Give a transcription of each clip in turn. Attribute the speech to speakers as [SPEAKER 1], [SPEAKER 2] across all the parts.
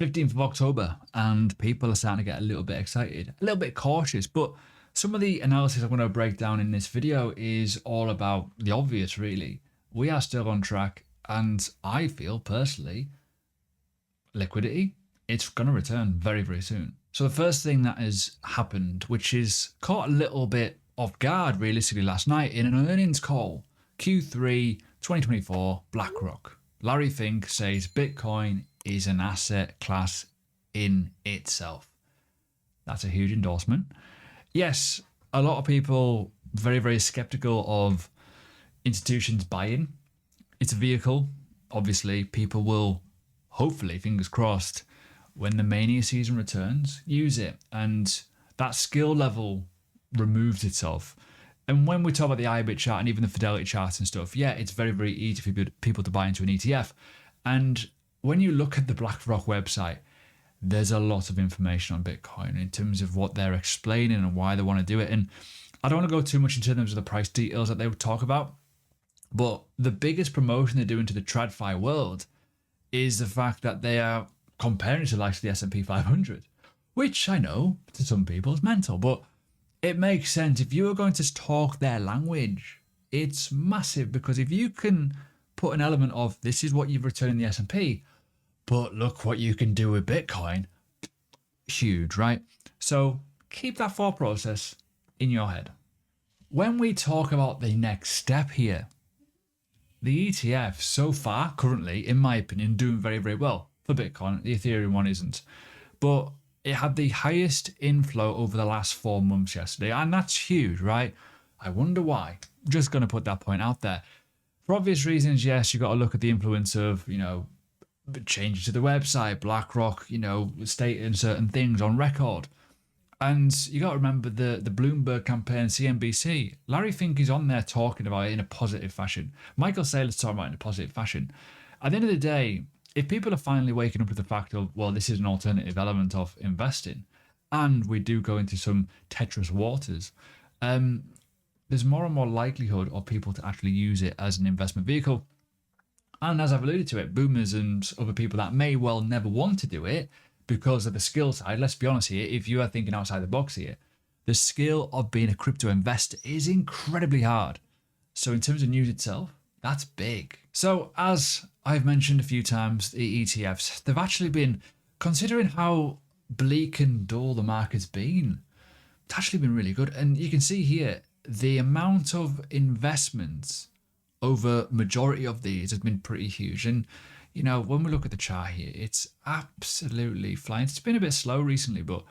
[SPEAKER 1] 15th of October, and people are starting to get a little bit excited, a little bit cautious. But some of the analysis I'm going to break down in this video is all about the obvious, really. We are still on track, and I feel personally, liquidity, it's going to return very, very soon. So the first thing that has happened, which is caught a little bit off guard realistically last night in an earnings call, Q3 2024, Blackrock. Larry Fink says Bitcoin is an asset class in itself. That's a huge endorsement. Yes, a lot of people very, very skeptical of institutions buying. It's a vehicle. Obviously, people will, hopefully, fingers crossed, when the mania season returns, use it. And that skill level removes itself. And when we talk about the IBIT chart and even the Fidelity chart and stuff, yeah, it's very, very easy for people to buy into an ETF. And when you look at the BlackRock website, there's a lot of information on Bitcoin in terms of what they're explaining and why they want to do it. And I don't want to go too much into terms of the price details that they would talk about, but the biggest promotion they're doing to the TradFi world is the fact that they are comparing to like the S&P 500, which I know to some people is mental, but it makes sense. If you are going to talk their language, it's massive, because if you can put an element of this is what you've returned in the S&P, but look what you can do with Bitcoin, huge, right? So keep that thought process in your head. When we talk about the next step here, the ETF so far, currently, in my opinion, doing very, very well for Bitcoin. The Ethereum one isn't. But it had the highest inflow over the last 4 months yesterday, and that's huge, right? I wonder why. Just going to put that point out there. For obvious reasons, yes, you've got to look at the influence of, changes to the website, BlackRock, stating certain things on record. And you got to remember the Bloomberg campaign, CNBC. Larry Fink is on there talking about it in a positive fashion. Michael Saylor's talking about it in a positive fashion. At the end of the day, if people are finally waking up to the fact of, well, this is an alternative element of investing, and we do go into some Tetris waters, there's more and more likelihood of people to actually use it as an investment vehicle. And as I've alluded to it, boomers and other people that may well never want to do it because of the skill side, let's be honest here, if you are thinking outside the box here, the skill of being a crypto investor is incredibly hard. So in terms of news itself, that's big. So as I've mentioned a few times, the ETFs, they've actually been, considering how bleak and dull the market's been, it's actually been really good. And you can see here, the amount of investments over majority of these has been pretty huge. And, when we look at the chart here, it's absolutely flying. It's been a bit slow recently, but it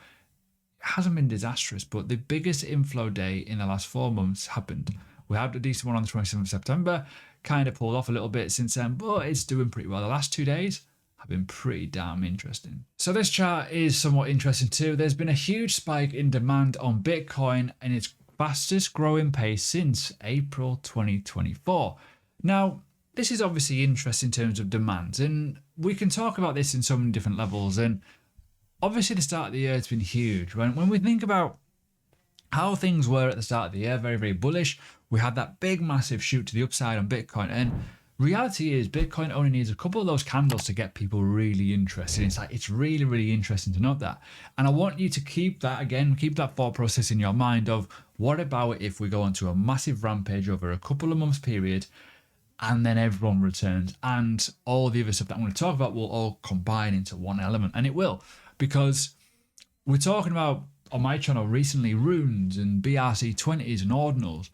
[SPEAKER 1] hasn't been disastrous. But the biggest inflow day in the last 4 months happened. We had a decent one on the 27th of September, kind of pulled off a little bit since then, but it's doing pretty well. The last 2 days have been pretty damn interesting. So this chart is somewhat interesting too. There's been a huge spike in demand on Bitcoin and its fastest growing pace since April 2024. Now, this is obviously interesting in terms of demand, and we can talk about this in so many different levels. And obviously the start of the year has been huge. When we think about how things were at the start of the year, very, very bullish. We had that big, massive shoot to the upside on Bitcoin. And reality is Bitcoin only needs a couple of those candles to get people really interested. It's really, really interesting to note that. And I want you to keep that thought process in your mind of what about if we go onto a massive rampage over a couple of months period and then everyone returns and all the other stuff that I'm going to talk about will all combine into one element. And it will, because we're talking about on my channel recently, runes and BRC20s and ordinals.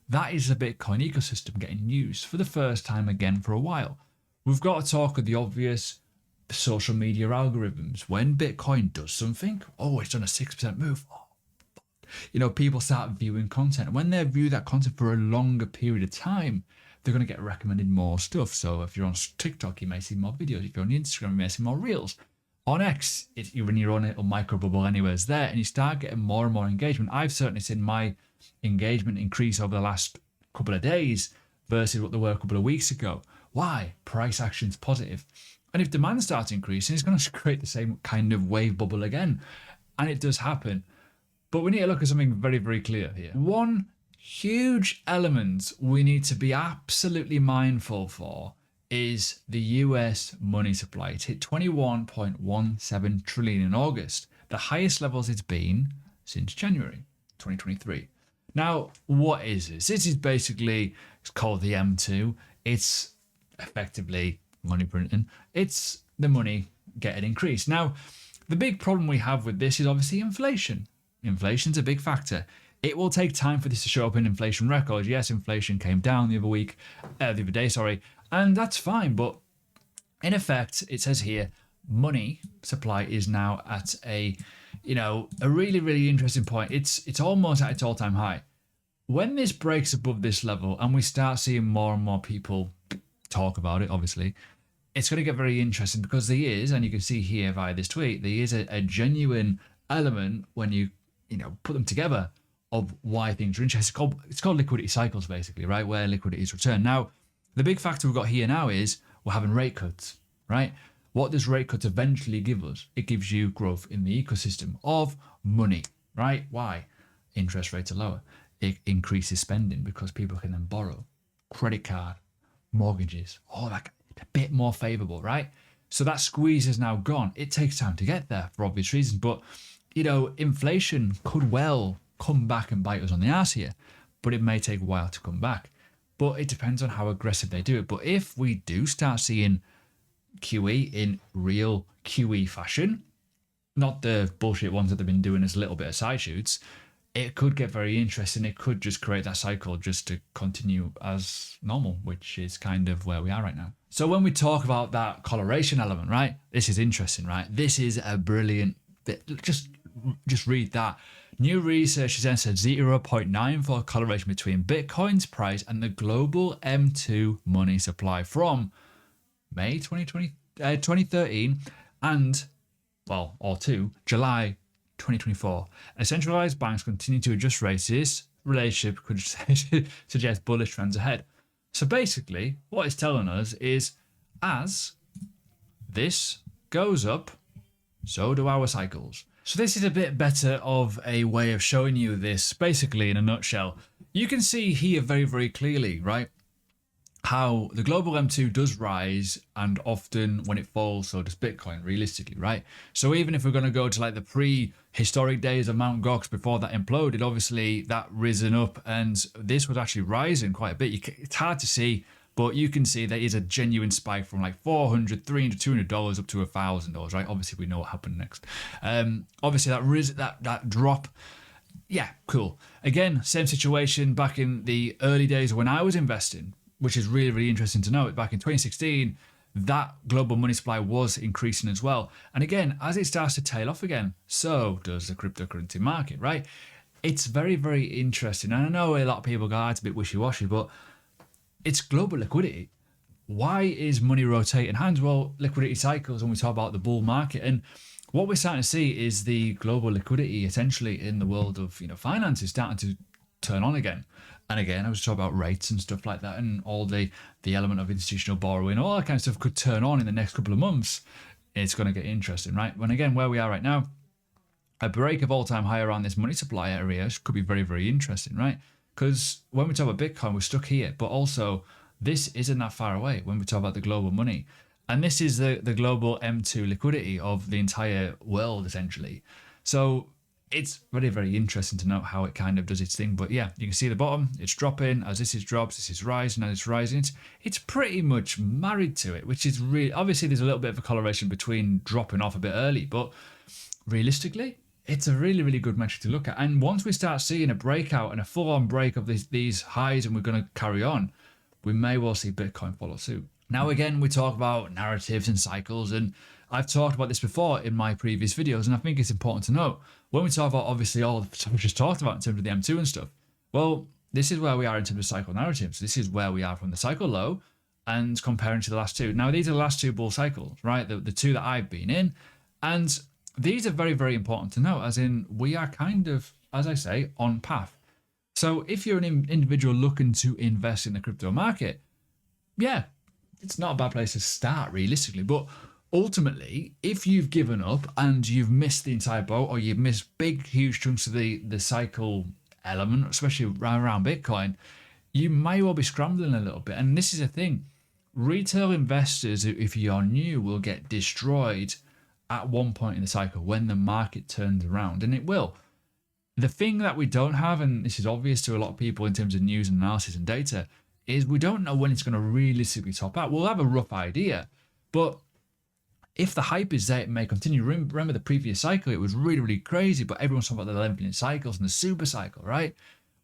[SPEAKER 1] That is the Bitcoin ecosystem getting used for the first time again for a while. We've got to talk of the obvious social media algorithms. When Bitcoin does something, it's done a 6% move. People start viewing content. When they view that content for a longer period of time, they're going to get recommended more stuff. So if you're on TikTok, you may see more videos. If you're on Instagram, you may see more reels. On X, when you're on a micro bubble anywhere's there, and you start getting more and more engagement. I've certainly seen my engagement increase over the last couple of days versus what they were a couple of weeks ago. Why? Price action's positive. And if demand starts increasing, it's going to create the same kind of wave bubble again. And it does happen. But we need to look at something very, very clear here. One huge element we need to be absolutely mindful for is the US money supply. It hit 21.17 trillion in August, the highest levels it's been since January 2023. Now, what is this? This is basically, it's called the M2. It's effectively money printing. It's the money getting increased. Now, the big problem we have with this is obviously inflation. Inflation's a big factor. It will take time for this to show up in inflation records. Yes, inflation came down the other day, and that's fine. But in effect, it says here, money supply is now at a really, really interesting point. It's almost at its all-time high. When this breaks above this level and we start seeing more and more people talk about it, obviously, it's going to get very interesting because there is, and you can see here via this tweet, there is a genuine element when you put them together of why things are interesting. It's called liquidity cycles, basically, right? Where liquidity is returned. Now, the big factor we've got here now is we're having rate cuts, right? What does rate cuts eventually give us? It gives you growth in the ecosystem of money, right? Why? Interest rates are lower. It increases spending because people can then borrow, credit card, mortgages, all that, a bit more favorable, right? So that squeeze is now gone. It takes time to get there for obvious reasons, but inflation could well come back and bite us on the ass here, but it may take a while to come back. But it depends on how aggressive they do it. But if we do start seeing QE in real QE fashion, not the bullshit ones that they've been doing as a little bit of side shoots, it could get very interesting. It could just create that cycle just to continue as normal, which is kind of where we are right now. So when we talk about that coloration element, right, this is interesting, right? This is a brilliant bit. Just read that. New research has then said 0.94 correlation between Bitcoin's price and the global M2 money supply from May 2013 and, or to July 2024. As centralized banks continue to adjust rates, this relationship could suggest bullish trends ahead. So basically, what it's telling us is as this goes up, so do our cycles. So this is a bit better of a way of showing you this, basically in a nutshell. You can see here very, very clearly, right, how the global M2 does rise and often when it falls, so does Bitcoin, realistically, right? So even if we're going to go to like the prehistoric days of Mt. Gox before that imploded, obviously that risen up and this was actually rising quite a bit. It's hard to see, but you can see there is a genuine spike from like $400, $300, $200 up to $1,000, right? Obviously, we know what happened next. Obviously, that drop, yeah, cool. Again, same situation back in the early days when I was investing, which is really, really interesting to note. Back in 2016, that global money supply was increasing as well. And again, as it starts to tail off again, so does the cryptocurrency market, right? It's very, very interesting. And I know a lot of people go, it's a bit wishy-washy, but it's global liquidity. Why is money rotating hands? Well, liquidity cycles when we talk about the bull market. And what we're starting to see is the global liquidity essentially in the world of finance is starting to turn on again. And again, I was talking about rates and stuff like that and all the element of institutional borrowing, all that kind of stuff could turn on in the next couple of months. It's going to get interesting, right? When again, where we are right now, a break of all-time high around this money supply area could be very, very interesting, right? Because when we talk about Bitcoin, we're stuck here, but also this isn't that far away when we talk about the global money. And this is the global M2 liquidity of the entire world, essentially. So it's very, very interesting to note how it kind of does its thing. But yeah, you can see the bottom, it's dropping. As this is drops, this is rising, as it's rising. It's pretty much married to it, which is really, obviously there's a little bit of a correlation between dropping off a bit early, but realistically, it's a really, really good metric to look at. And once we start seeing a breakout and a full-on break of these highs and we're going to carry on, we may well see Bitcoin follow suit. Now, again, we talk about narratives and cycles, and I've talked about this before in my previous videos, and I think it's important to note, when we talk about, obviously, all the stuff we just talked about in terms of the M2 and stuff, well, this is where we are in terms of cycle narratives. This is where we are from the cycle low and comparing to the last two. Now, these are the last two bull cycles, right? The two that I've been in, and these are very, very important to know, as in we are kind of, as I say, on path. So if you're an individual looking to invest in the crypto market, yeah, it's not a bad place to start realistically. But ultimately, if you've given up and you've missed the entire boat or you've missed big, huge chunks of the cycle element, especially around Bitcoin, you may well be scrambling a little bit. And this is a thing. Retail investors, if you're new, will get destroyed at one point in the cycle when the market turns around, and it will. The thing that we don't have, and this is obvious to a lot of people in terms of news and analysis and data, is we don't know when it's going to realistically top out. We'll have a rough idea, but if the hype is there, it may continue. Remember the previous cycle, it was really, really crazy, but everyone's talking about the 11-minute cycles and the super cycle, right?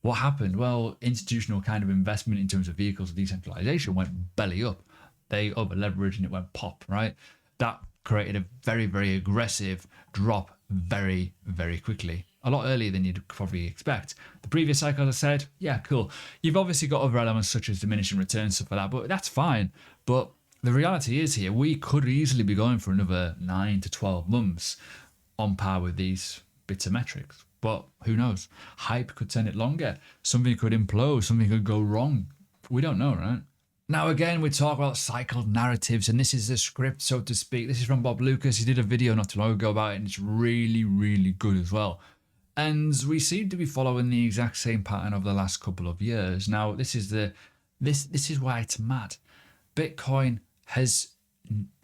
[SPEAKER 1] What happened? Well, institutional kind of investment in terms of vehicles of decentralization went belly up. They over leveraged and it went pop, right? That created a very, very aggressive drop very, very quickly. A lot earlier than you'd probably expect. The previous cycle, as I said, yeah, cool. You've obviously got other elements such as diminishing returns, stuff like that, but that's fine. But the reality is here, we could easily be going for another 9 to 12 months on par with these bits of metrics. But who knows? Hype could turn it longer. Something could implode. Something could go wrong. We don't know, right? Now, again, we talk about cycled narratives, and this is the script, so to speak. This is from Bob Lucas. He did a video not too long ago about it, and it's really, really good as well. And we seem to be following the exact same pattern over the last couple of years. Now, this is why it's mad. Bitcoin has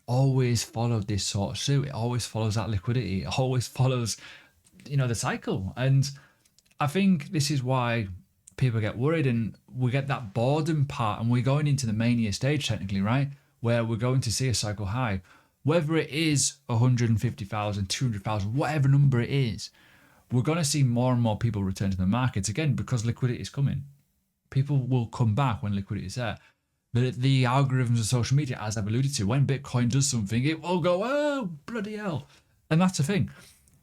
[SPEAKER 1] always followed this sort of suit. It always follows that liquidity. It always follows, the cycle. And I think this is why people get worried and we get that boredom part, and we're going into the mania stage technically, right? Where we're going to see a cycle high. Whether it is 150,000, 200,000, whatever number it is, we're going to see more and more people return to the markets again because liquidity is coming. People will come back when liquidity is there. The algorithms of social media, as I've alluded to, when Bitcoin does something, it will go, oh, bloody hell. And that's the thing.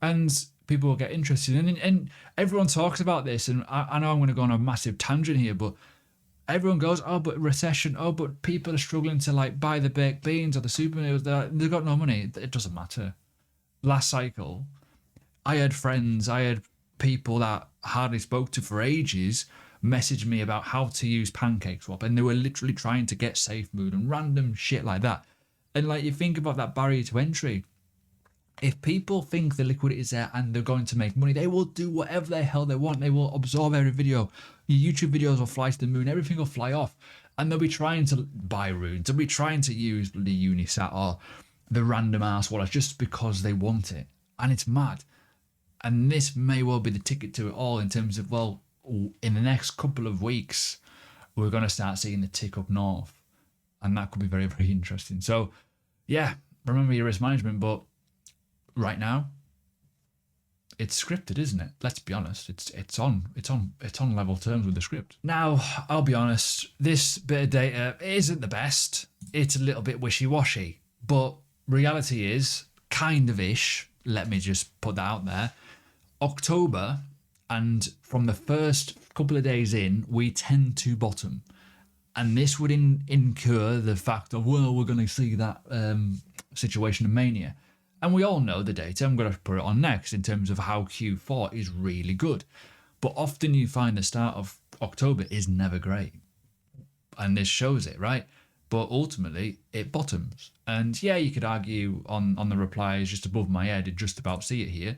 [SPEAKER 1] And people will get interested. And everyone talks about this. And I know I'm going to go on a massive tangent here, but everyone goes, oh, but recession. Oh, but people are struggling to buy the baked beans or the super meals. They've got no money. It doesn't matter. Last cycle, I had friends, I had people that I hardly spoke to for ages message me about how to use PancakeSwap, and they were literally trying to get SafeMoon and random shit like that. And you think about that barrier to entry. If people think the liquidity is there and they're going to make money, they will do whatever the hell they want. They will absorb every video. Your YouTube videos will fly to the moon. Everything will fly off. And they'll be trying to buy runes. They'll be trying to use the Unisat or the random ass wallets just because they want it. And it's mad. And this may well be the ticket to it all in terms of, well, in the next couple of weeks, we're going to start seeing the tick up north. And that could be very, very interesting. So, yeah, remember your risk management. But right now, it's scripted, isn't it? Let's be honest. It's on level terms with the script. Now, I'll be honest. This bit of data isn't the best. It's a little bit wishy-washy. But reality is kind of ish. Let me just put that out there. October, and from the first couple of days in, we tend to bottom. And this would incur the fact of, well, we're going to see that situation of mania. And we all know the data. I'm going to put it on next in terms of how Q4 is really good. But often you find the start of October is never great. And this shows it, right? But ultimately, it bottoms. And yeah, you could argue on the replies just above my head, it just about see it here.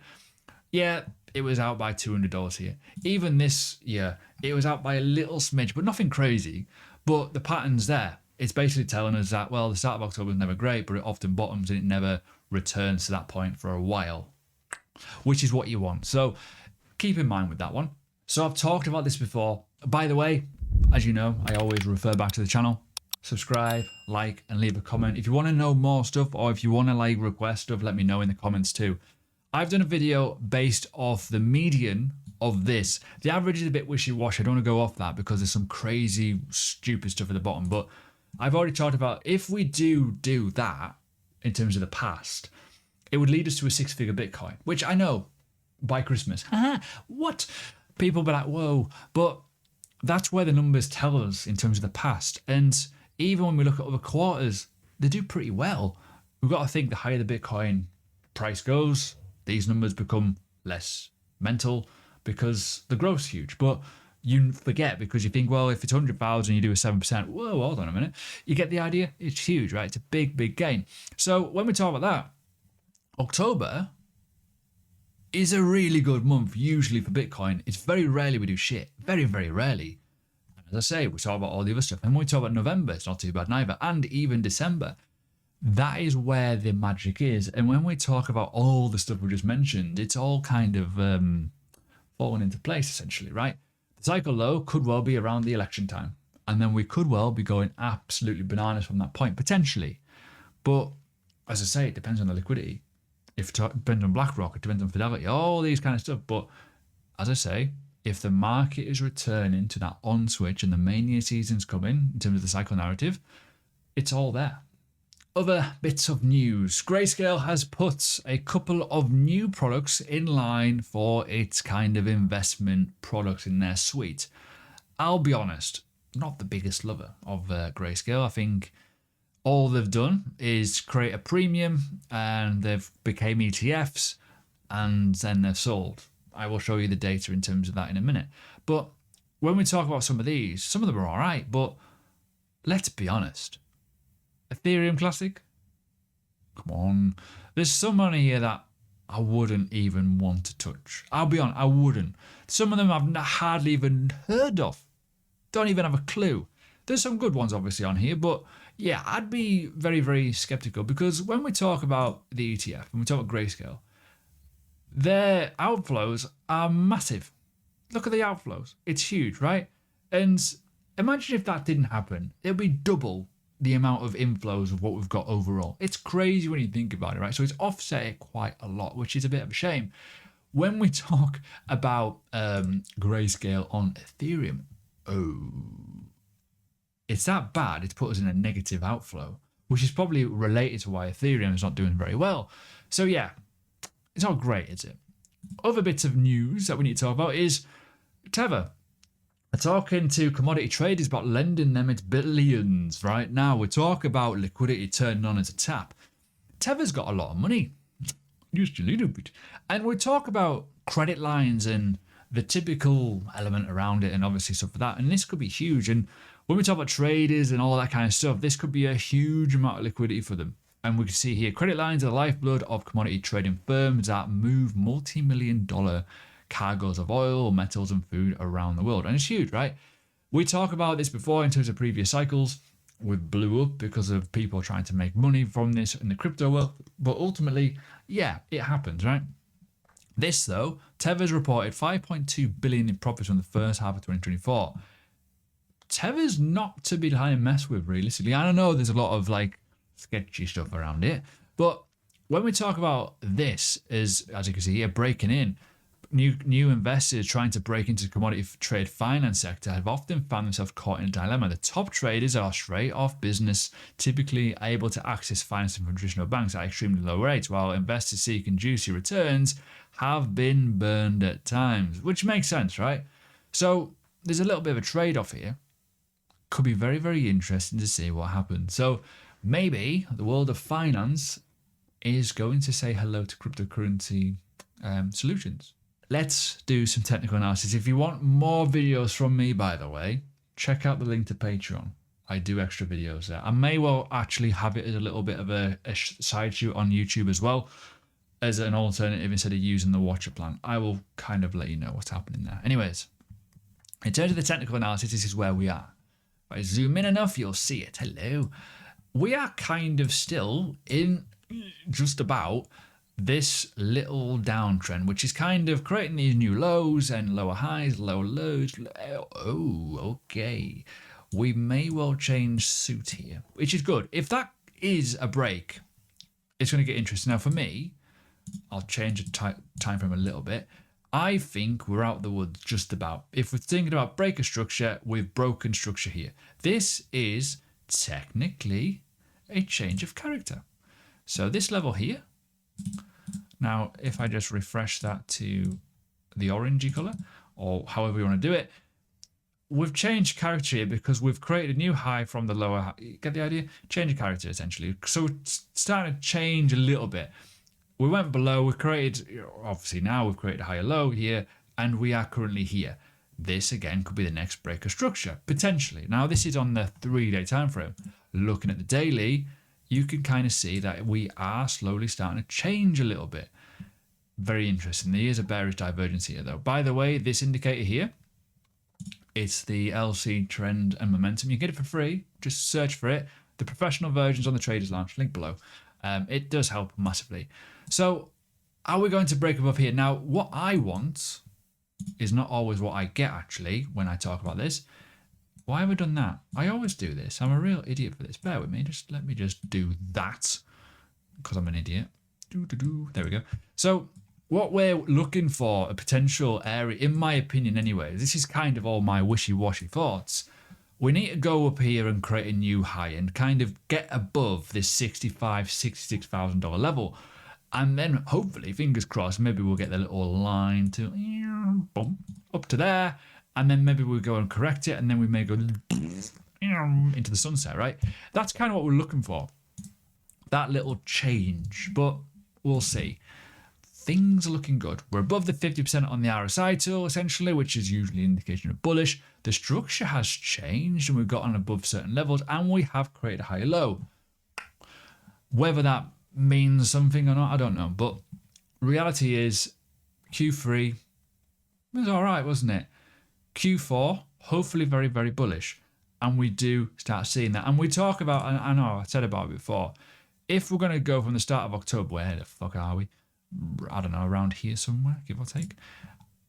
[SPEAKER 1] Yeah, it was out by $200 here. Even this year, it was out by a little smidge, but nothing crazy. But the pattern's there. It's basically telling us that, well, the start of October is never great, but it often bottoms and it never returns to that point for a while, which is what you want. So keep in mind with that one. So I've talked about this before. By the way, as you know, I always refer back to the channel. Subscribe, like, and leave a comment. If you want to know more stuff or if you want to request stuff, let me know in the comments too. I've done a video based off the median of this. The average is a bit wishy-washy. I don't want to go off that because there's some crazy, stupid stuff at the bottom. But I've already talked about if we do that in terms of the past, it would lead us to a 6-figure Bitcoin, which I know by Christmas. What? People be like, whoa. But that's where the numbers tell us in terms of the past. And even when we look at other quarters, they do pretty well. We've got to think the higher the Bitcoin price goes, these numbers become less mental because the growth's huge. But you forget because you think, well, if it's 100,000, you do a 7%. Whoa, hold on a minute. You get the idea? It's huge, right? It's a big, big gain. So when we talk about that, October is a really good month, usually for Bitcoin. It's very rarely we do shit. Very, very rarely. As I say, we talk about all the other stuff. And when we talk about November, it's not too bad neither. And even December. That is where the magic is. And when we talk about all the stuff we just mentioned, it's all kind of falling into place, essentially, right? The cycle low could well be around the election time. And then we could well be going absolutely bananas from that point, potentially. But as I say, it depends on the liquidity. If it depends on Blackrock, it depends on Fidelity, all these kind of stuff. But as I say, if the market is returning to that on switch and the mania season's coming in terms of the cycle narrative, it's all there. Other bits of news. Grayscale has put a couple of new products in line for its kind of investment products in their suite. I'll be honest, not the biggest lover of Grayscale. I think all they've done is create a premium and they've became ETFs and then they're sold. I will show you the data in terms of that in a minute. But when we talk about some of these, some of them are all right, but let's be honest. Ethereum Classic? Come on. There's some money here that I wouldn't even want to touch. I'll be honest, I wouldn't. Some of them I've hardly even heard of. Don't even have a clue. There's some good ones obviously on here, but yeah, I'd be very, very skeptical because when we talk about the ETF, when we talk about Grayscale, their outflows are massive. Look at the outflows. It's huge, right? And imagine if that didn't happen. It'll be double the amount of inflows of what we've got overall. It's crazy when you think about it, right? So it's offset it quite a lot, which is a bit of a shame. When we talk about Grayscale on Ethereum, it's that bad. It's put us in a negative outflow, which is probably related to why Ethereum is not doing very well. So yeah, it's not great, is it? Other bits of news that we need to talk about is Teor. We're talking to commodity traders about lending them its billions. Right now, we talk about liquidity turning on as a tap. Teor's got a lot of money, just a little bit. And we talk about credit lines and the typical element around it and obviously stuff like that. And this could be huge. And when we talk about traders and all that kind of stuff, this could be a huge amount of liquidity for them. And we can see here, credit lines are the lifeblood of commodity trading firms that move multi-million-dollar cargoes of oil, metals and food around the world. And it's huge, right? We talked about this before in terms of previous cycles. We blew up because of people trying to make money from this in the crypto world. But ultimately, yeah, it happens, right? This, though, Teor's reported 5.2 billion in profits from the first half of 2024. Teor's not to be messed with, realistically. I don't know, there's a lot of like sketchy stuff around it. But when we talk about this, as you can see here, breaking in, new investors trying to break into the commodity trade finance sector have often found themselves caught in a dilemma. The top traders are straight off business, typically able to access financing from traditional banks at extremely low rates, while investors seeking juicy returns have been burned at times, which makes sense, right? So there's a little bit of a trade-off here. Could be very, very interesting to see what happens. So maybe the world of finance is going to say hello to cryptocurrency solutions. Let's do some technical analysis. If you want more videos from me, by the way, check out the link to Patreon. I do extra videos there. I may well actually have it as a little bit of a side shoot on YouTube as well, as an alternative instead of using the watcher plan. I will kind of let you know what's happening there. Anyways, in terms of the technical analysis, this is where we are. If I zoom in enough, you'll see it. Hello. We are kind of still in just about this little downtrend, which is kind of creating these new lows and lower highs, lower lows. Oh, okay. We may well change suit here, which is good. If that is a break, it's going to get interesting. Now, for me, I'll change the time frame a little bit. I think we're out of the woods just about. If we're thinking about breaker structure, we've broken structure here. This is technically a change of character. So this level here, now if I just refresh that to the orangey color, or however you want to do it, we've changed character here because we've created a new high from the lower high. You get the idea? Change of character essentially. So it's starting to change a little bit. We went below, we created, obviously now we've created a higher low here, and we are currently here. This again could be the next breaker structure, potentially. Now this is on the 3-day time frame. Looking at the daily, you can kind of see that we are slowly starting to change a little bit. Very interesting. There is a bearish divergence here though. By the way, this indicator here It's the LC Trend and Momentum. You get it for free. Just search for it. The professional version's on the Traders Lounge, link below. It does help massively. So are we going to break above here? Now, what I want is not always what I get, actually, when I talk about this. Why have I done that? I always do this. I'm a real idiot for this. Bear with me. Just let me just do that, because I'm an idiot. There we go. So what we're looking for, a potential area, in my opinion anyway, this is kind of all my wishy-washy thoughts. We need to go up here and create a new high and kind of get above this $65,000, $66,000 level. And then hopefully, fingers crossed, maybe we'll get the little line to up to there. And then maybe we'll go and correct it. And then we may go into the sunset, right? That's kind of what we're looking for. That little change. But we'll see. Things are looking good. We're above the 50% on the RSI tool, essentially, which is usually an indication of bullish. The structure has changed and we've gotten above certain levels and we have created a higher low. Whether that means something or not, I don't know. But reality is Q3 was all right, wasn't it? Q4, hopefully very, very bullish. And we do start seeing that. And we talk about, I know I said about it before, if we're going to go from the start of October, where the fuck are we? I don't know, around here somewhere, give or take.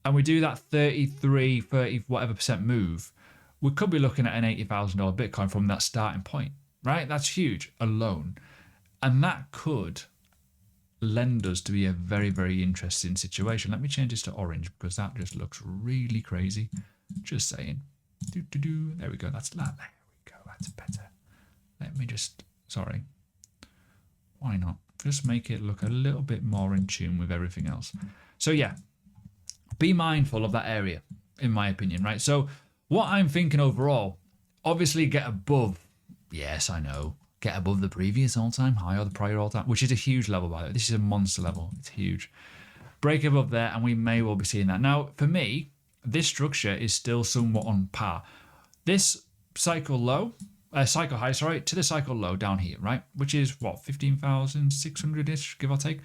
[SPEAKER 1] And we do that 30 whatever percent move, we could be looking at an $80,000 Bitcoin from that starting point, right? That's huge alone. And that could lend us to be a very, very interesting situation. Let me change this to orange because that just looks really crazy. Just saying. There we go. There we go. That's better. Let me just, sorry. Why not? Just make it look a little bit more in tune with everything else. So yeah, be mindful of that area, in my opinion, right? So what I'm thinking overall, obviously get above, yes, I know, get above the previous all-time high or the prior all-time, which is a huge level, by the way. This is a monster level. It's huge. Break above there, and we may well be seeing that. Now, for me, this structure is still somewhat on par. This cycle high, to the cycle low down here, right? Which is what, 15,600-ish, give or take.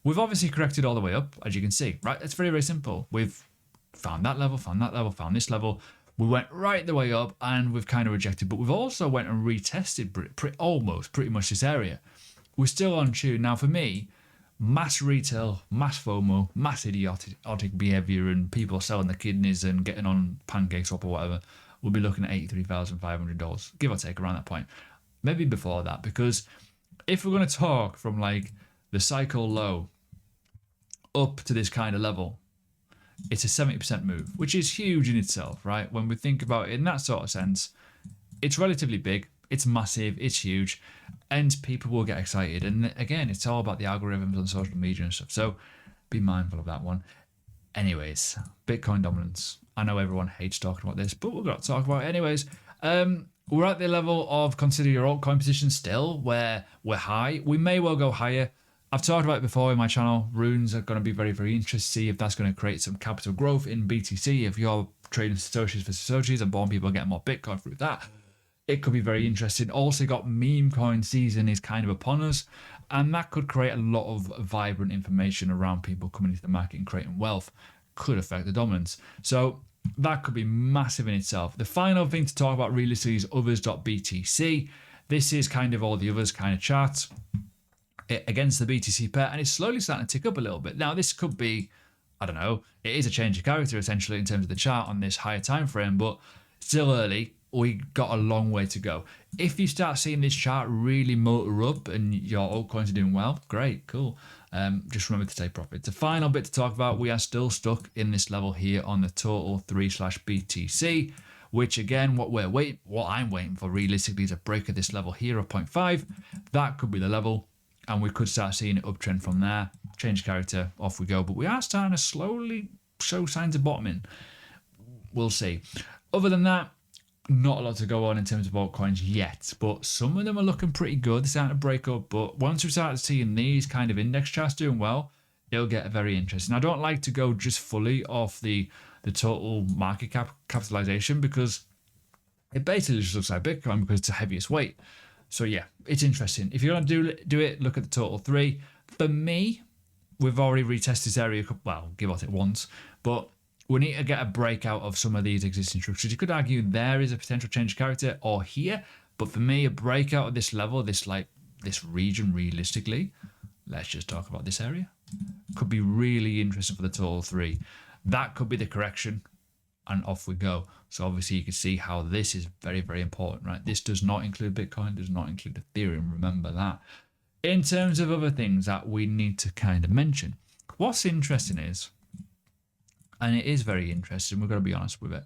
[SPEAKER 1] We've obviously corrected all the way up, as you can see, right? It's very, very simple. We've found that level, found this level. We went right the way up and we've kind of rejected, but we've also went and retested pretty much this area. We're still on tune. Now for me, mass retail, mass FOMO, mass idiotic behavior and people selling their kidneys and getting on pancake swap or whatever, we'll be looking at $83,500, give or take around that point. Maybe before that, because if we're going to talk from like the cycle low up to this kind of level, it's a 70% move, which is huge in itself, right? When we think about it in that sort of sense, it's relatively big, it's massive, it's huge, and people will get excited. And again, it's all about the algorithms on social media and stuff. So be mindful of that one. Anyways, Bitcoin dominance. I know everyone hates talking about this, but we've got to talk about it anyways. We're at the level of consider your altcoin position still, where we're high. We may well go higher. I've talked about it before in my channel. Runes are going to be very, very interesting to see if that's going to create some capital growth in BTC. If you're trading Satoshis for Satoshis and born people getting more Bitcoin through that, it could be very interesting. Also got meme coin season is kind of upon us, and that could create a lot of vibrant information around people coming into the market and creating wealth. Could affect the dominance. So that could be massive in itself. The final thing to talk about realistically is others.btc. This is kind of all the others kind of charts against the BTC pair, and it's slowly starting to tick up a little bit. Now this could be, I don't know, it is a change of character essentially in terms of the chart on this higher time frame, but still early. We got a long way to go. If you start seeing this chart really motor up and your altcoins are doing well, great, cool. Just remember to take profit. The final bit to talk about, we are still stuck in this level here on the total 3/BTC, which again, what I'm waiting for realistically is a break of this level here of 0.5. That could be the level, and we could start seeing an uptrend from there. Change character, off we go. But we are starting to slowly show signs of bottoming. We'll see. Other than that, not a lot to go on in terms of altcoins yet, but some of them are looking pretty good. They're starting to break up, but once we start seeing these kind of index charts doing well, it'll get very interesting. I don't like to go just fully off the total market capitalization because it basically just looks like Bitcoin because it's the heaviest weight. So yeah, it's interesting. If you're going to do it, look at the total 3. For me, we've already retested this area, well, give or take once, but we need to get a breakout of some of these existing structures. You could argue there is a potential change of character or here, but for me, a breakout of this level, this region realistically, let's just talk about this area, could be really interesting for the total 3. That could be the correction, and off we go. So obviously you can see how this is very, very important, right? This does not include Bitcoin, does not include Ethereum, remember that. In terms of other things that we need to kind of mention, what's interesting is, and it is very interesting, we've got to be honest with it,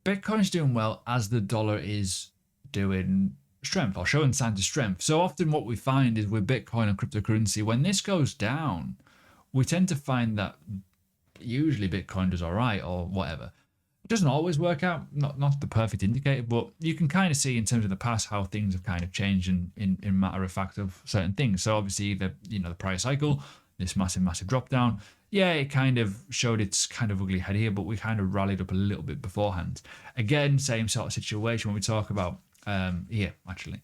[SPEAKER 1] Bitcoin's doing well as the dollar is doing strength or showing signs of strength. So often what we find is with Bitcoin and cryptocurrency, when this goes down, we tend to find that usually Bitcoin does all right or whatever. It doesn't always work out, not the perfect indicator, but you can kind of see in terms of the past how things have kind of changed in matter of fact of certain things. So obviously the prior cycle, this massive drop down, yeah, it kind of showed its kind of ugly head here, but we kind of rallied up a little bit beforehand. Again, same sort of situation when we talk about here, actually.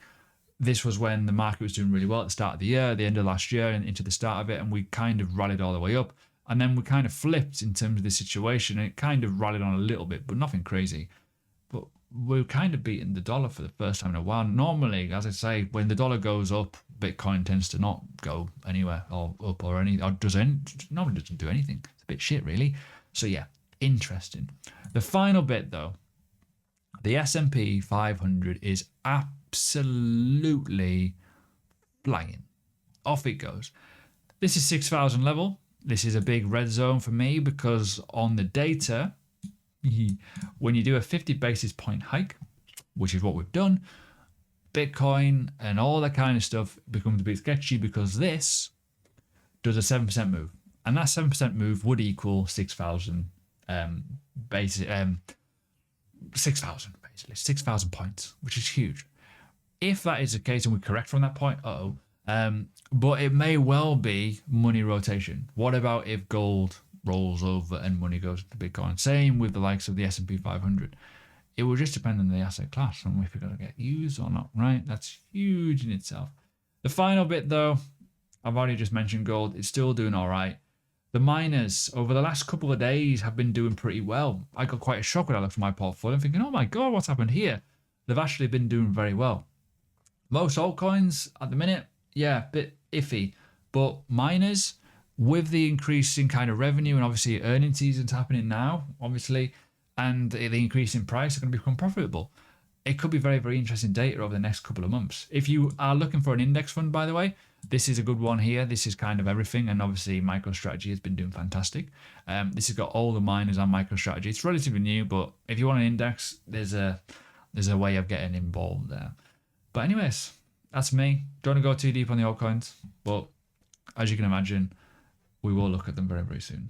[SPEAKER 1] This was when the market was doing really well at the start of the year, the end of last year and into the start of it, and we kind of rallied all the way up. And then we kind of flipped in terms of the situation, and it kind of rallied on a little bit, but nothing crazy. But we're kind of beating the dollar for the first time in a while. Normally, as I say, when the dollar goes up, Bitcoin tends to not go anywhere or up or anything, or normally doesn't do anything. It's a bit shit, really. So yeah, interesting. The final bit though, the S&P 500 is absolutely flying. Off it goes. This is 6,000 level. This is a big red zone for me because on the data, when you do a 50 basis point hike, which is what we've done, Bitcoin and all that kind of stuff becomes a bit sketchy because this does a 7% move. And that 7% move would equal 6,000 6,000 basically, 6,000 points, which is huge. If that is the case and we correct from that point, but it may well be money rotation. What about if gold rolls over and money goes to Bitcoin? Same with the likes of the S&P 500. It will just depend on the asset class and if you're going to get used or not, right? That's huge in itself. The final bit though, I've already just mentioned gold. It's still doing all right. The miners over the last couple of days have been doing pretty well. I got quite a shock when I looked at my portfolio thinking, oh my God, what's happened here? They've actually been doing very well. Most altcoins at the minute, yeah, a bit iffy. But miners, with the increase in kind of revenue and obviously earning seasons happening now, obviously, and the increase in price are going to become profitable. It could be very, very interesting data over the next couple of months. If you are looking for an index fund, by the way, this is a good one here. This is kind of everything. And obviously MicroStrategy has been doing fantastic. This has got all the miners on MicroStrategy. It's relatively new, but if you want an index, there's a way of getting involved there. But anyways, that's me. Don't want to go too deep on the altcoins, but as you can imagine, we will look at them very, very soon.